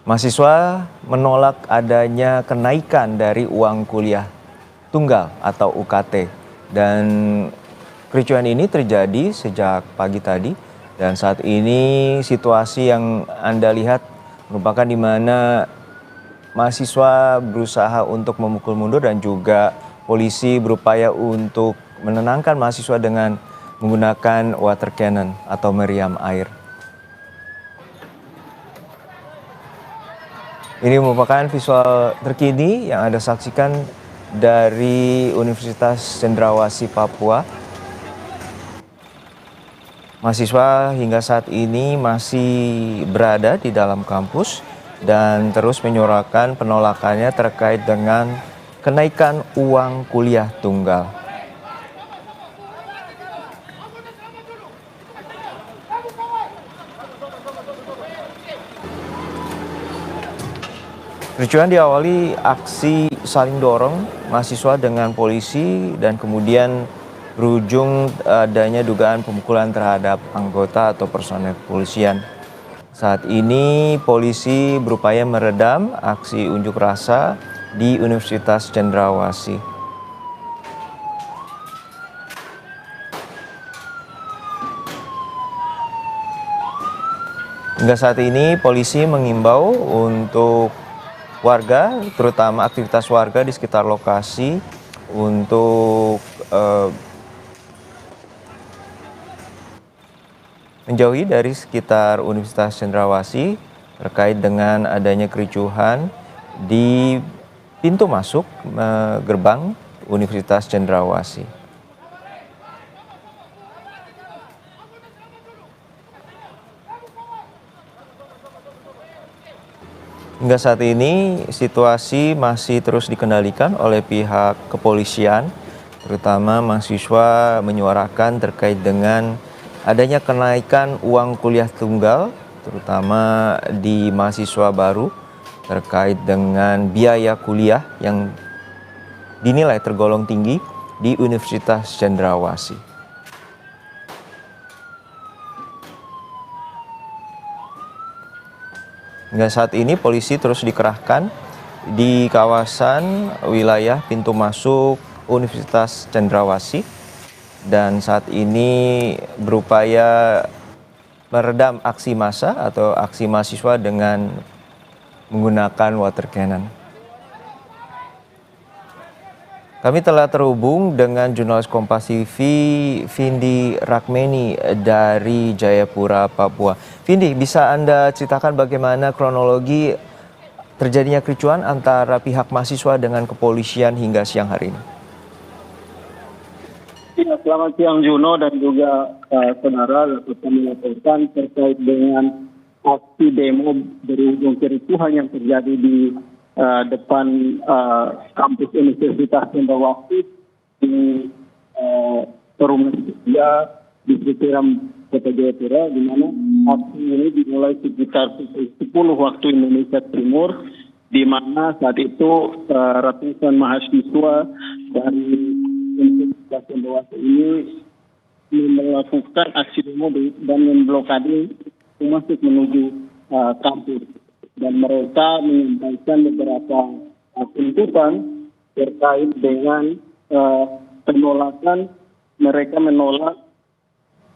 Mahasiswa menolak adanya kenaikan dari uang kuliah tunggal atau UKT, dan kericuhan ini terjadi sejak pagi tadi, dan saat ini situasi yang Anda lihat merupakan di mana mahasiswa berusaha untuk memukul mundur dan juga polisi berupaya untuk menenangkan mahasiswa dengan menggunakan water cannon atau meriam air. Ini merupakan visual terkini yang Anda saksikan dari Universitas Cendrawasih Papua. Mahasiswa hingga saat ini masih berada di dalam kampus dan terus menyuarakan penolakannya terkait dengan kenaikan uang kuliah tunggal. Kericuhan diawali aksi saling dorong mahasiswa dengan polisi dan kemudian berujung adanya dugaan pemukulan terhadap anggota atau personel kepolisian. Saat ini polisi berupaya meredam aksi unjuk rasa di Universitas Cendrawasih. Hingga saat ini polisi mengimbau untuk warga, terutama aktivitas warga di sekitar lokasi untuk menjauhi dari sekitar Universitas Cendrawasih terkait dengan adanya kericuhan di pintu masuk gerbang Universitas Cendrawasih. Hingga saat ini situasi masih terus dikendalikan oleh pihak kepolisian, terutama mahasiswa menyuarakan terkait dengan adanya kenaikan uang kuliah tunggal, terutama di mahasiswa baru terkait dengan biaya kuliah yang dinilai tergolong tinggi di Universitas Cendrawasih. Hingga saat ini polisi terus dikerahkan di kawasan wilayah pintu masuk Universitas Cendrawasih dan saat ini berupaya meredam aksi massa atau aksi mahasiswa dengan menggunakan water cannon. Kami telah terhubung dengan jurnalis Kompas TV Vindi Rakmeni dari Jayapura, Papua. Vindi, bisa Anda ceritakan bagaimana kronologi terjadinya kericuan antara pihak mahasiswa dengan kepolisian hingga siang hari ini? Ya, selamat siang Juno dan juga saudara dapat kami laporkan terkait dengan aksi demo berujung kericuhan yang terjadi di depan kampus Universitas Cendrawasih di Perumahan Setia di sekitaran Kota Jayapura, di mana aksi ini dimulai sekitar pukul 10 waktu Indonesia Timur, di mana saat itu ratusan mahasiswa dari Universitas Cendrawasih ini melakukan aksi demo dan memblokade masuk menuju kampus. Dan mereka menyampaikan beberapa tuntutan terkait dengan penolakan. Mereka menolak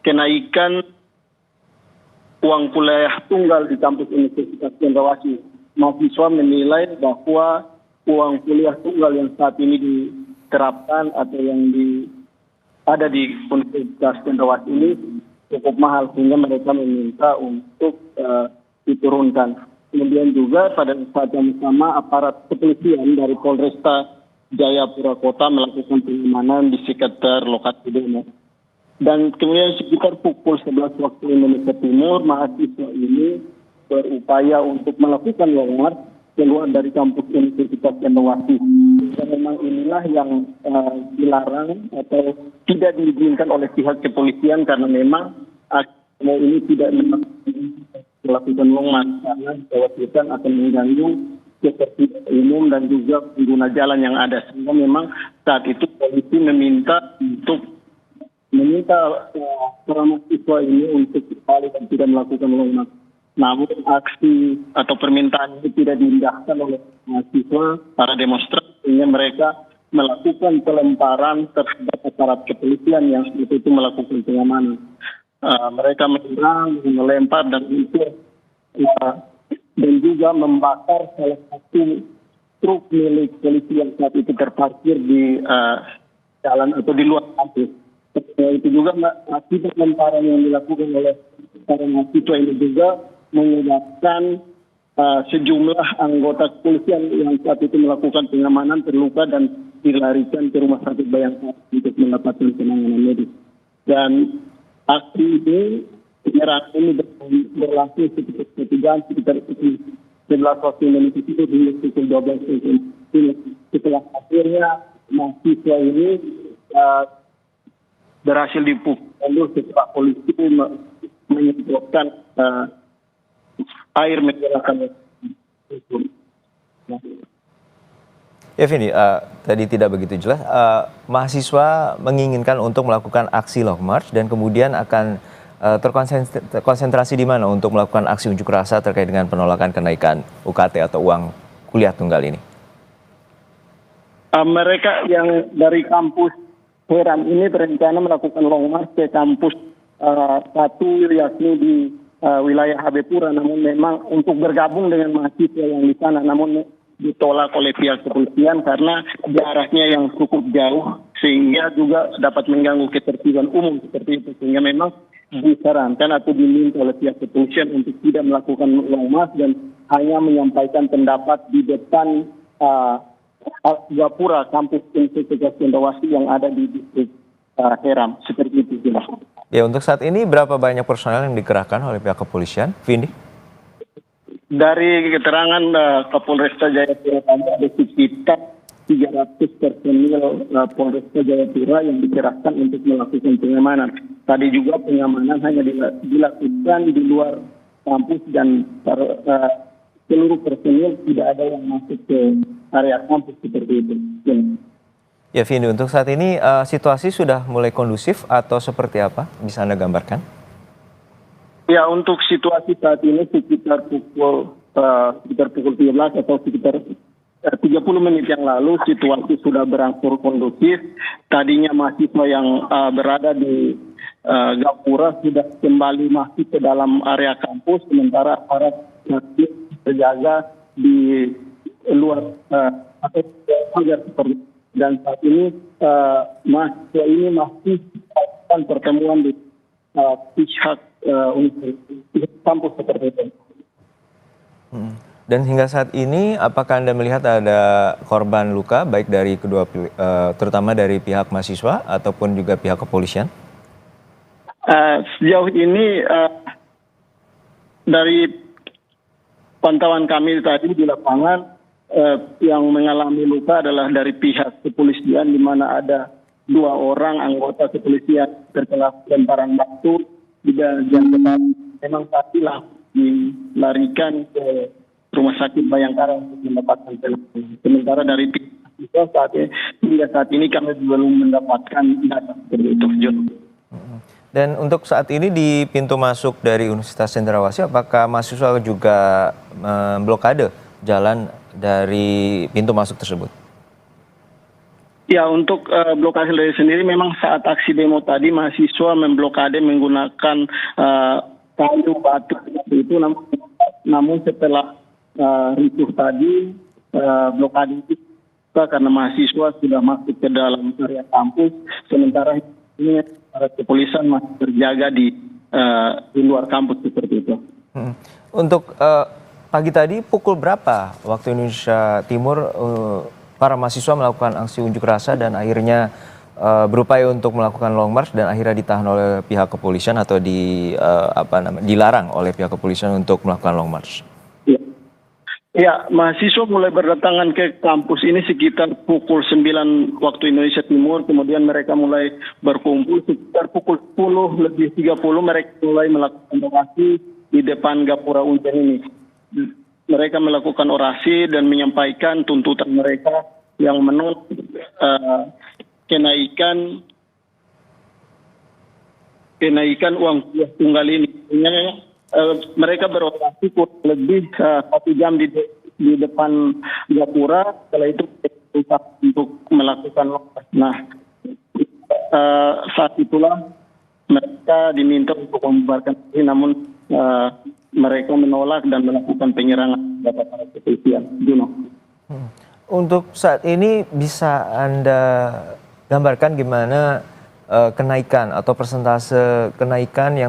kenaikan uang kuliah tunggal di kampus Universitas Cendrawasih. Mahasiswa menilai bahwa uang kuliah tunggal yang saat ini diterapkan atau yang ada di Universitas Cendrawasih ini cukup mahal, sehingga mereka meminta untuk diturunkan. Kemudian juga pada saat yang sama aparat kepolisian dari Polresta Jayapura Kota melakukan pengamanan di sekitar lokasi demo. Dan kemudian sekitar pukul 11 waktu Indonesia Timur, mahasiswa ini berupaya untuk melakukan long march keluar dari kampus Universitas Cendrawasih. Dan memang inilah yang dilarang atau tidak diizinkan oleh pihak kepolisian karena memang demo ini tidak melakukan long march karena dikhawatirkan akan mengganggu ketertiban umum dan juga pengguna jalan yang ada. Sehingga memang saat itu polisi meminta para mahasiswa ini untuk kembali dan tidak melakukan long march. namun aksi atau permintaan itu tidak diindahkan oleh mahasiswa, para demonstran, sehingga mereka melakukan pelemparan terhadap aparat kepolisian yang itu melakukan pengamanan. Mereka menyerang, melempar dan itu dan juga membakar salah satu truk milik polisi yang saat itu terparkir di jalan atau di luar kampus. Itu juga akibat lemparan yang dilakukan oleh para mahasiswa ini juga menyebabkan sejumlah anggota kepolisian yang saat itu melakukan pengamanan terluka dan dilarikan ke rumah sakit Bayangkara untuk mendapatkan penanganan medis. Dan aksi ini, penyerangan ini berlangsung sekitar 11 waktu Indonesia itu hingga pukul 12 setelah akhirnya mahasiswa ini berhasil dipukul setelah polisi menyemprotkan air menyerahkan. Ya Vini, tadi tidak begitu jelas. Mahasiswa menginginkan untuk melakukan aksi long march dan kemudian akan terkonsentrasi di mana untuk melakukan aksi unjuk rasa terkait dengan penolakan kenaikan UKT atau uang kuliah tunggal ini? Mereka yang dari kampus Heram ini berencana melakukan long march ke kampus satu yakni di wilayah Habepura, namun memang untuk bergabung dengan mahasiswa yang di sana, namun ditolak oleh pihak kepolisian karena jaraknya yang cukup jauh sehingga juga dapat mengganggu ketertiban umum seperti itu, sehingga memang disarankan atau diminta oleh pihak kepolisian untuk tidak melakukan long march dan hanya menyampaikan pendapat di depan Gapura, kampus Universitas Cendrawasih yang ada di distrik Heram, seperti itu. Ya, untuk saat ini berapa banyak personel yang dikerahkan oleh pihak kepolisian, Vindi? Dari keterangan Kapolresta Jayapura ada sekitar 300 personil Polresta Jayapura yang dikerahkan untuk melakukan pengamanan. Tadi juga pengamanan hanya dilakukan di luar kampus dan seluruh personil tidak ada yang masuk ke area kampus seperti itu. Ya Vindi, untuk saat ini situasi sudah mulai kondusif atau seperti apa? Bisa Anda gambarkan? Ya, untuk situasi saat ini sekitar pukul 13 atau sekitar 30 menit yang lalu situasi sudah berangsur kondusif. Tadinya mahasiswa yang berada di Gapura sudah kembali masuk ke dalam area kampus, sementara aparat masih berjaga di luar atau pagar seperti. Dan saat ini mahasiswa ini masih melakukan pertemuan di pihak kampus seperti itu. Dan hingga saat ini, apakah Anda melihat ada korban luka baik dari kedua, terutama dari pihak mahasiswa ataupun juga pihak kepolisian? Sejauh ini dari pantauan kami tadi di lapangan, yang mengalami luka adalah dari pihak kepolisian, di mana ada 2 orang anggota kepolisian terkena lemparan batu dan memang tadi dilarikan ke rumah sakit Bayangkara untuk mendapatkan penanganan. Sementara dari pihak hingga saat ini kami belum mendapatkan data seperti itu. Dan untuk saat ini di pintu masuk dari Universitas Cendrawasih, apakah mahasiswa juga memblokade jalan dari pintu masuk tersebut? Ya, untuk blokade dari sendiri memang saat aksi demo tadi mahasiswa memblokade menggunakan kayu batu itu, namun setelah ricuh tadi blokade itu karena mahasiswa sudah masuk ke dalam area kampus, sementara ini para kepolisian masih terjaga di luar kampus seperti itu. Untuk pagi tadi pukul berapa waktu Indonesia Timur para mahasiswa melakukan aksi unjuk rasa dan akhirnya berupaya untuk melakukan long march dan akhirnya ditahan oleh pihak kepolisian atau dilarang oleh pihak kepolisian untuk melakukan long march? Ya, mahasiswa mulai berdatangan ke kampus ini sekitar pukul 9 waktu Indonesia Timur, kemudian mereka mulai berkumpul sekitar pukul 10:30 mereka mulai melakukan orasi di depan Gapura Unjen ini. Mereka melakukan orasi dan menyampaikan tuntutan mereka yang menolak kenaikan uang kuliah tunggal ini. mereka beroperasi kurang lebih 1 jam di depan Gapura. Setelah itu berusaha untuk melakukan lolos. Nah, saat itulah mereka diminta untuk membubarkan diri, namun mereka menolak dan melakukan penyerangan kepada para kepolisian. Juno. Untuk saat ini bisa Anda gambarkan gimana kenaikan atau persentase kenaikan yang